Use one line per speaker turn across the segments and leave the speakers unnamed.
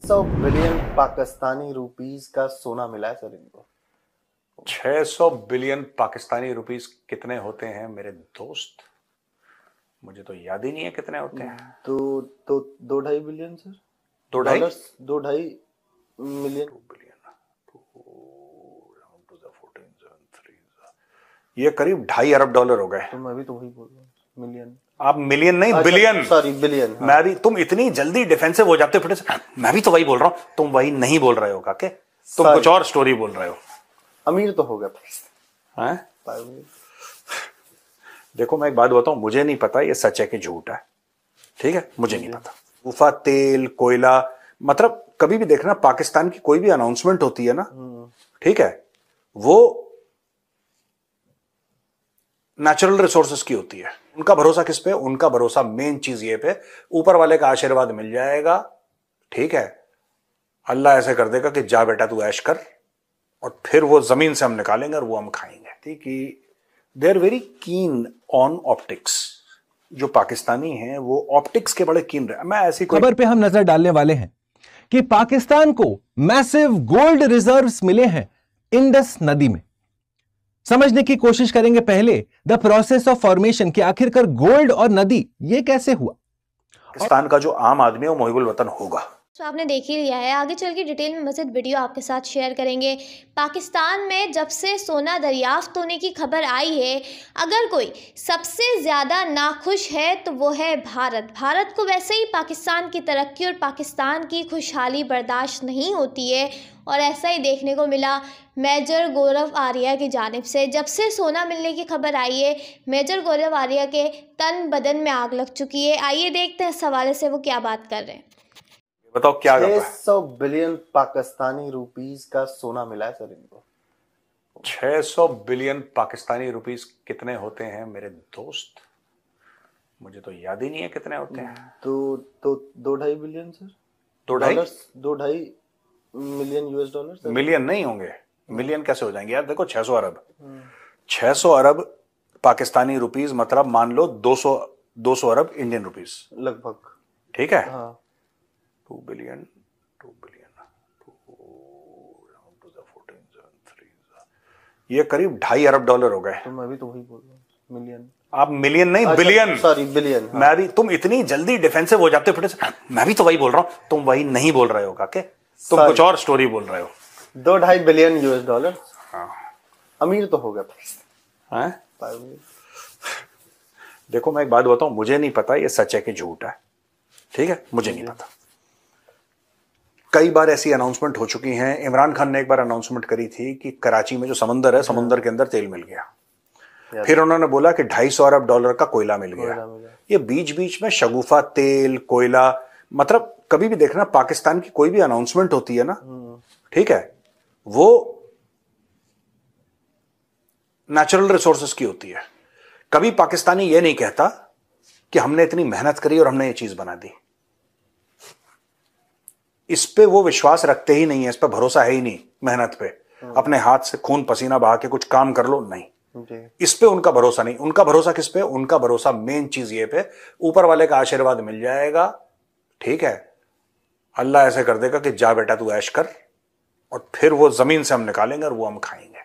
600 billion Pakistani rupees का सोना मिला है सर इनको।
600 बिलियन पाकिस्तानी रुपीस कितने होते हैं मेरे दोस्त? मुझे तो याद ही नहीं है कितने होते हैं।
दो ढाई बिलियन सर।
दो ढाई
मिलियन।
ये करीब $2.5 अरब हो गए।
तो मैं भी तो वही बोल रहा हूँ, मिलियन।
आप मिलियन नहीं, बिलियन।
Sorry, billion. हाँ।
मैं भी, तुम इतनी जल्दी डिफेंसिव हो जाते फिर से, मैं भी तो वही बोल रहा हूं, तुम वही नहीं बोल रहे हो काके, तुम कुछ और स्टोरी बोल रहे हो।
अमीर तो हो गया
हैं? देखो मैं एक बात बताऊं, मुझे नहीं पता ये सच है कि झूठ है, ठीक है, मुझे नहीं पता। गुफा, तेल, कोयला, मतलब कभी भी देखना पाकिस्तान की कोई भी अनाउंसमेंट होती है ना, ठीक है, वो नेचुरल रिसोर्सेज की होती है। उनका भरोसा किस पे? उनका भरोसा मेन चीज ये पे, ऊपर वाले का आशीर्वाद मिल जाएगा, ठीक है, अल्लाह ऐसे कर देगा कि जा बेटा तू ऐश कर, और फिर वो जमीन से हम निकालेंगे और वो हम खाएंगे। ठीक है, they are very keen on optics. जो पाकिस्तानी हैं वो ऑप्टिक्स के बड़े कीन रहे। मैं ऐसी
खबर पे हम नजर डालने वाले हैं कि पाकिस्तान को मैसिव गोल्ड रिजर्व्स मिले हैं इंडस नदी में। समझने की कोशिश करेंगे पहले द प्रोसेस ऑफ फॉर्मेशन, कि आखिरकार गोल्ड और नदी ये कैसे हुआ।
पाकिस्तान का जो आम आदमी है वो मुहिबुल वतन होगा।
तो आपने देख ही लिया है, आगे चल के डिटेल में मज़ीद वीडियो आपके साथ शेयर करेंगे। पाकिस्तान में जब से सोना दरियाफ्त होने की खबर आई है, अगर कोई सबसे ज़्यादा नाखुश है तो वो है भारत। भारत को वैसे ही पाकिस्तान की तरक्की और पाकिस्तान की खुशहाली बर्दाश्त नहीं होती है, और ऐसा ही देखने को मिला मेजर गौरव आर्या की जानिब से। जब से सोना मिलने की खबर आई है, मेजर गौरव आर्या के तन बदन में आग लग चुकी है। आइए देखते हैं इस हवाले से वो क्या बात कर रहे हैं।
बताओ क्या?
600 बिलियन पाकिस्तानी रुपीस का सोना मिला है सर इनको।
600 बिलियन पाकिस्तानी रुपीस कितने होते हैं मेरे दोस्त? मुझे तो याद ही नहीं है कितने होते हैं।
दो ढाई बिलियन सर। दो ढाई million US dollar sir.
Million नहीं होंगे, मिलियन कैसे हो जाएंगे यार? देखो 600 अरब, 600 अरब पाकिस्तानी रुपीस, मतलब मान लो 200 अरब इंडियन रुपीस
लगभग,
ठीक है।
हाँ।
2 बिलियन, ये करीब $2.5 अरब हो गए।
तो मैं भी तो वही बोल रहा हूँ, मिलियन।
आप मिलियन नहीं, बिलियन।
Sorry, billion. हाँ।
मैं भी, तुम इतनी जल्दी डिफेंसिव हो जाते फिर से, मैं भी तो वही बोल रहा हूं, तुम वही नहीं बोल रहे हो काके, तुम कुछ और स्टोरी बोल रहे हो।
2.5 बिलियन US डॉलर।
हाँ।
अमीर तो हो गया।
हैं? देखो मैं एक बात बताऊं, मुझे नहीं पता ये सच है कि झूठ है, ठीक है, मुझे नहीं पता। कई बार ऐसी अनाउंसमेंट हो चुकी हैं। इमरान खान ने एक बार अनाउंसमेंट करी थी कि कराची में जो समंदर है, समुंदर के अंदर तेल मिल गया। फिर उन्होंने बोला कि $250 अरब का कोयला मिल गया। ये बीच बीच में शगुफा, तेल, कोयला, मतलब कभी भी देखना पाकिस्तान की कोई भी अनाउंसमेंट होती है ना, ठीक है, वो नेचुरल रिसोर्सेज की होती है। कभी पाकिस्तानी ये नहीं कहता कि हमने इतनी मेहनत करी और हमने ये चीज बना दी। इस पे वो विश्वास रखते ही नहीं है, इस पे भरोसा है ही नहीं। मेहनत पे, अपने हाथ से खून पसीना बहा के कुछ काम कर लो, नहीं, इस पे उनका भरोसा नहीं। उनका भरोसा किस पे? उनका भरोसा मेन चीज ये पे, ऊपर वाले का आशीर्वाद मिल जाएगा, ठीक है, अल्लाह ऐसे कर देगा कि जा बेटा तू ऐश कर, और फिर वो जमीन से हम निकालेंगे और वो हम खाएंगे।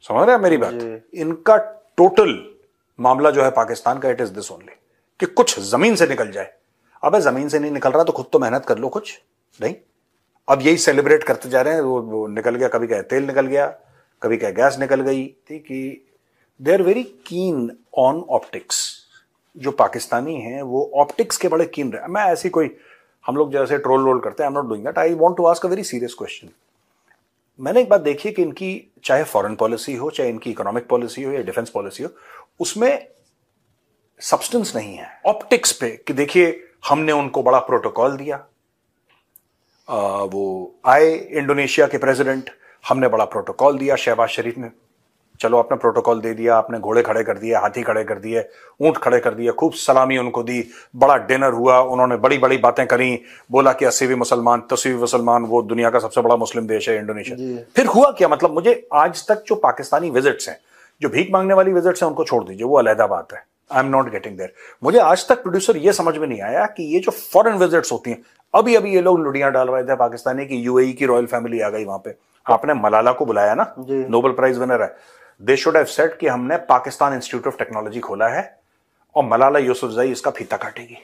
समझ रहे हैं मेरी बात? इनका टोटल मामला जो है पाकिस्तान का, इट इज दिस ओनली, कि कुछ जमीन से निकल जाए। अबे जमीन से नहीं निकल रहा तो खुद तो मेहनत कर लो कुछ, नहीं। अब यही सेलिब्रेट करते जा रहे हैं, वो निकल गया, कभी क्या तेल निकल गया, कभी क्या गैस निकल गई, ठीक है। They are very keen on optics. जो पाकिस्तानी हैं वो ऑप्टिक्स के बड़े कीन रहे। मैं ऐसी कोई, हम लोग जैसे ट्रोल रोल करते हैं, I am not doing that. I want to ask a very serious question. मैंने एक बात देखी कि इनकी चाहे फॉरेन पॉलिसी हो, चाहे इनकी इकोनॉमिक पॉलिसी हो या डिफेंस पॉलिसी हो, उसमें सब्सटेंस नहीं है। ऑप्टिक्स पे कि देखिए हमने उनको बड़ा प्रोटोकॉल दिया, वो आए इंडोनेशिया के प्रेसिडेंट, हमने बड़ा प्रोटोकॉल दिया शहबाज शरीफ ने, चलो आपने प्रोटोकॉल दे दिया, आपने घोड़े खड़े कर दिए, हाथी खड़े कर दिए, ऊंट खड़े कर दिए, खूब सलामी उनको दी, बड़ा डिनर हुआ, उन्होंने बड़ी बड़ी बातें करी, बोला कि 80वीं मुसलमान 80वीं मुसलमान, वो दुनिया का सबसे बड़ा मुस्लिम देश है इंडोनेशिया। फिर हुआ क्या? मतलब मुझे आज तक जो पाकिस्तानी विजिट्स हैं, जो भीख मांगने वाली विजिट्स हैं, उनको छोड़ दीजिए, वो अलहदा बात है, I am not getting there. मुझे आज तक प्रोड्यूसर ये समझ में नहीं आया कि ये जो फॉरेन विजिट्स होती हैं, अभी अभी ये लोग लुड़ियां डाल रहे थे पाकिस्तानी की यूएई की रॉयल फैमिली आ गई वहां पे, आपने मलाला को बुलाया ना, नोबेल प्राइज विनर है, दे शुड हैव सेड कि हमने पाकिस्तान इंस्टीट्यूट ऑफ टेक्नोलॉजी खोला है और मलाला यूसुफजई इसका फीता काटेगी।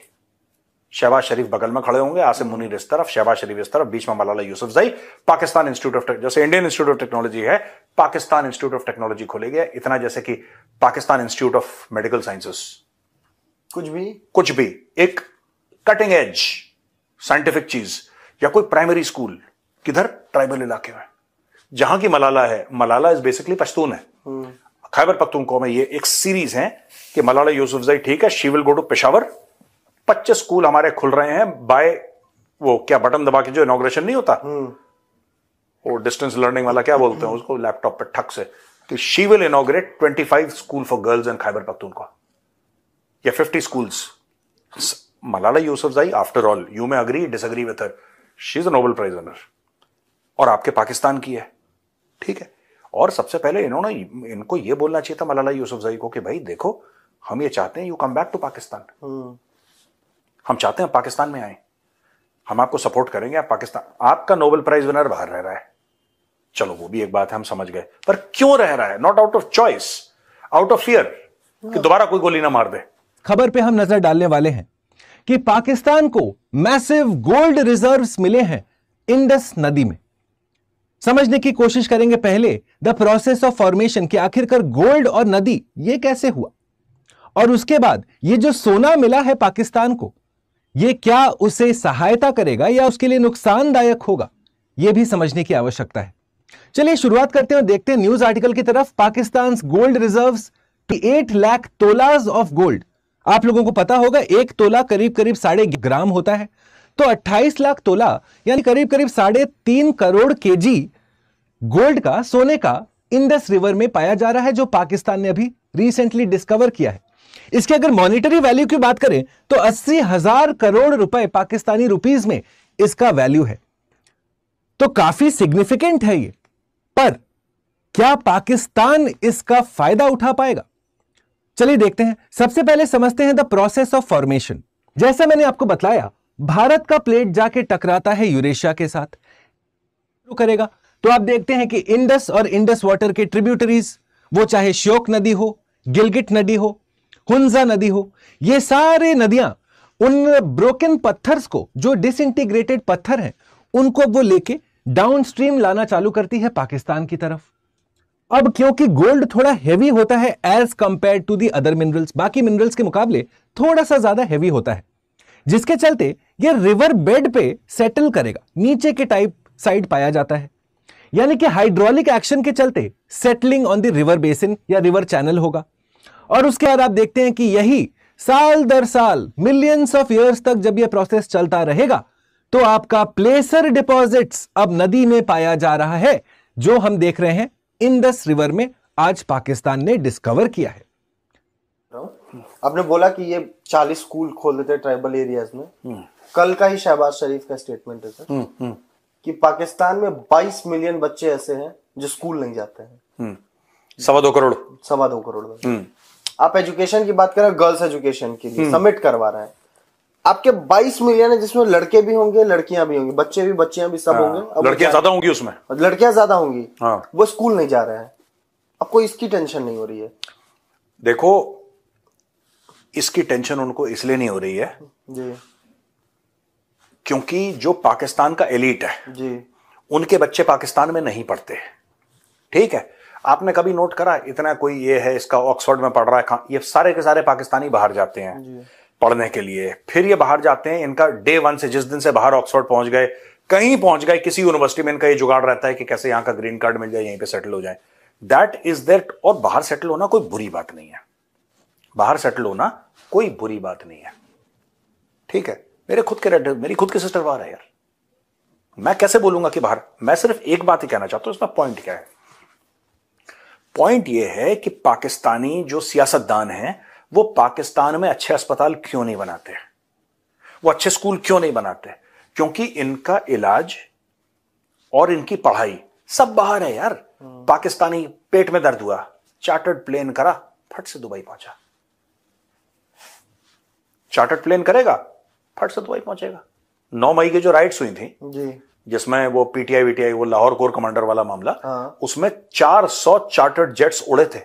शहबाज शरीफ बगल में खड़े होंगे, आसिम मुनीर इस तरफ, शहबाज शरीफ इस तरफ, बीच में मलाला यूसुफजई, पाकिस्तान इंस्टीट्यूट ऑफ, जैसे इंडियन इंस्टीट्यूट ऑफ टेक्नोलॉजी है, पाकिस्तान इंस्टीट्यूट ऑफ टेक्नोलॉजी खोलेंगे, इतना जैसे कि Pakistan institute of medical sciences, कुछ भी एक कटिंग एज साइंटिफिक चीज, या कोई प्राइमरी स्कूल किधर ट्राइबल इलाके में, जहां की मलाला है। मलाला इज बेसिकली पश्तून है, खैबर पख्तूनख्वा में ये एक सीरीज है कि मलाला यूसुफजई ठीक है, she will go to Peshawar, 25 school हमारे खुल रहे हैं बाय वो क्या बटन दबा के जो इनॉग्रेशन नहीं होता, वो डिस्टेंस लर्निंग वाला क्या बोलते हैं उसको, लैपटॉप पे ठक से, कि she will inaugurate 25 school for girls in Khyber Pakhtunkhwa या 50 schools. Malala Yousafzai, after all you may agree disagree with her, she is a Nobel prize winner और आपके पाकिस्तान की है, ठीक है। और सबसे पहले इन्होंने इनको यह बोलना चाहिए था मलाला यूसुफजई को कि भाई देखो, हम ये चाहते हैं you come back to Pakistan, हम चाहते हैं पाकिस्तान में आए, हम आपको सपोर्ट करेंगे, आप पाकिस्तान, आपका नोबेल प्राइज विनर बाहर रह रहा है, चलो वो भी एक बात है, हम समझ गए, पर क्यों रह रहा है? Not out of choice, out of fear कि दोबारा कोई गोली ना मार दे।
खबर पे हम नजर डालने वाले हैं कि पाकिस्तान को मैसिव गोल्ड रिजर्व्स मिले हैं इंडस नदी में। समझने की कोशिश करेंगे पहले द प्रोसेस ऑफ फॉर्मेशन, कि आखिरकार गोल्ड और नदी ये कैसे हुआ, और उसके बाद ये जो सोना मिला है पाकिस्तान को, ये क्या उसे सहायता करेगा या उसके लिए नुकसानदायक होगा, यह भी समझने की आवश्यकता है। चलिए शुरुआत करते हैं और देखते हैं न्यूज आर्टिकल की तरफ। Pakistan gold reserves 8 lakh tolas of gold. आप लोगों को पता होगा 1 तोला करीब करीब 1.5 ग्राम होता है, तो 28 लाख तोला यानी करीब करीब 3.5 करोड़ केजी गोल्ड का, सोने का इंडस रिवर में पाया जा रहा है, जो पाकिस्तान ने अभी रिसेंटली डिस्कवर किया है। इसके अगर मॉनेटरी वैल्यू की बात करें तो 80,000 करोड़ रुपए पाकिस्तानी रुपीस में इसका वैल्यू है, तो काफी सिग्निफिकेंट है ये। पर क्या पाकिस्तान इसका फायदा उठा पाएगा? चलिए देखते हैं। सबसे पहले समझते हैं द प्रोसेस ऑफ फॉर्मेशन। जैसा मैंने आपको बताया, भारत का प्लेट जाके टकराता है यूरेशिया के साथ, करेगा तो आप देखते हैं कि इंडस और इंडस वाटर के ट्रिब्यूटरीज, वो चाहे श्योक नदी हो, गिलगिट नदी हो, हुंजा नदी हो, ये सारे नदियां उन ब्रोकन पत्थर्स को, जो डिसइंटीग्रेटेड पत्थर हैं, उनको वो लेके डाउनस्ट्रीम लाना चालू करती है पाकिस्तान की तरफ। अब क्योंकि गोल्ड थोड़ा हैवी होता है as compare to the other minerals, बाकी मिनरल्स के मुकाबले थोड़ा सा ज्यादा हैवी होता है, जिसके चलते ये रिवर बेड पे सेटल करेगा, नीचे के टाइप साइड पाया जाता है, यानी कि हाइड्रोलिक एक्शन के चलते settling on the river basin या रिवर चैनल होगा। और उसके बाद आप देखते हैं कि यही साल दर साल मिलियंस ऑफ ईयर्स तक जब यह प्रोसेस चलता रहेगा, तो आपका प्लेसर डिपॉजिट्स अब नदी में पाया जा रहा है, जो हम देख रहे हैं इंडस रिवर में आज पाकिस्तान ने डिस्कवर किया है।
आपने बोला कि ये 40 स्कूल खोल देते हैं ट्राइबल एरियाज में। कल का ही शहबाज शरीफ का स्टेटमेंट है सर कि पाकिस्तान में 22 मिलियन बच्चे ऐसे हैं जो स्कूल नहीं जाते हैं।
2.25 करोड़।
2.25 करोड़। आप एजुकेशन की बात करें, गर्ल्स एजुकेशन के लिए समिट करवा रहे हैं, आपके 22 मिलियन है जिसमें लड़के भी होंगे, लड़कियां भी होंगी, बच्चे भी, बच्चियां भी, सब होंगे।
लड़कियां ज्यादा होंगी उसमें,
लड़कियां ज्यादा होंगी। वो स्कूल नहीं जा रहे हैं, आपको इसकी टेंशन नहीं हो रही है?
देखो, इसकी टेंशन उनको इसलिए नहीं हो रही है
जी,
क्योंकि जो पाकिस्तान का एलीट है
जी,
उनके बच्चे पाकिस्तान में नहीं पढ़ते, ठीक है। आपने कभी नोट करा, इतना कोई ये है इसका ऑक्सफोर्ड में पढ़ रहा है, ये सारे के सारे पाकिस्तानी बाहर जाते हैं पढ़ने के लिए, फिर ये बाहर जाते हैं, इनका डे 1 से, जिस दिन से बाहर ऑक्सफोर्ड पहुंच गए, कहीं पहुंच गए, किसी यूनिवर्सिटी में इनका ये जुगाड़ रहता है कि कैसे यहां का ग्रीन कार्ड मिल जाए, यहीं पे सेटल हो जाए। That is that. और बाहर सेटल होना कोई बुरी बात नहीं है, बाहर सेटल होना कोई बुरी बात नहीं है, ठीक है। मेरी खुद की सिस्टर बाहर है यार, मैं कैसे बोलूंगा कि बाहर? मैं सिर्फ एक बात ही कहना चाहता हूं, इसमें पॉइंट क्या है? पॉइंट यह है कि पाकिस्तानी जो सियासतदान हैं, वो पाकिस्तान में अच्छे अस्पताल क्यों नहीं बनाते, वो अच्छे स्कूल क्यों नहीं बनाते? क्योंकि इनका इलाज और इनकी पढ़ाई सब बाहर है यार। पाकिस्तानी पेट में दर्द हुआ, चार्टर्ड प्लेन करा, फट से दुबई पहुंचा, चार्टर्ड प्लेन करेगा, फट से दुबई पहुंचेगा। 9 मई की जो राइट्स हुई थी,
जी,
जिसमें वो पीटीआई वीटीआई, वो लाहौर कोर कमांडर वाला मामला,
हाँ।
उसमें 400 चार्टर्ड जेट्स उड़े थे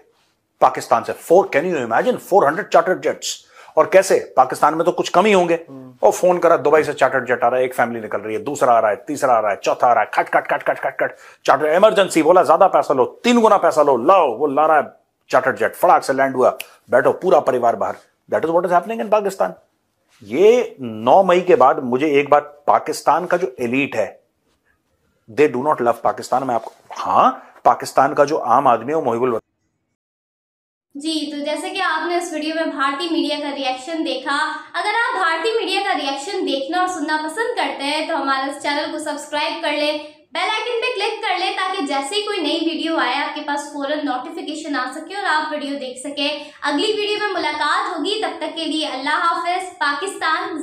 पाकिस्तान से। Can you imagine 400 chartered jets. और कैसे, पाकिस्तान में तो कुछ कम ही होंगे। और फोन करा, दुबई से चार्टर्ड जेट आ रहा है, एक फैमिली निकल रही है, दूसरा आ रहा है, तीसरा आ रहा है, चौथा आ रहा है, खट खट खट खट खट खट, चार्टर इमरजेंसी, बोला ज्यादा पैसा लो, 3 गुना पैसा लो, लाओ, वो ला रहा है चार्टर्ड जेट, फटाक से लैंड हुआ, बैठो पूरा परिवार बाहर। That is what is happening in Pakistan. ये 9 मई के बाद मुझे एक बात, पाकिस्तान का जो एलीट है, they do not love Pakistan. मैं आपको, हाँ, पाकिस्तान का जो आम आदमी है वो मुहिबुल
जी, तो जैसे कि आपने इस वीडियो में भारतीय मीडिया का रिएक्शन देखा, अगर आप भारतीय मीडिया का रिएक्शन देखना और सुनना पसंद करते हैं तो हमारे इस चैनल को सब्सक्राइब कर लें, बेल आइकन पे क्लिक कर लें, ताकि जैसे ही कोई नई वीडियो आए आपके पास फौरन नोटिफिकेशन आ सके और आप वीडियो देख सके। अगली वीडियो में मुलाकात होगी, तब तक के लिए अल्लाह हाफिज। पाकिस्तान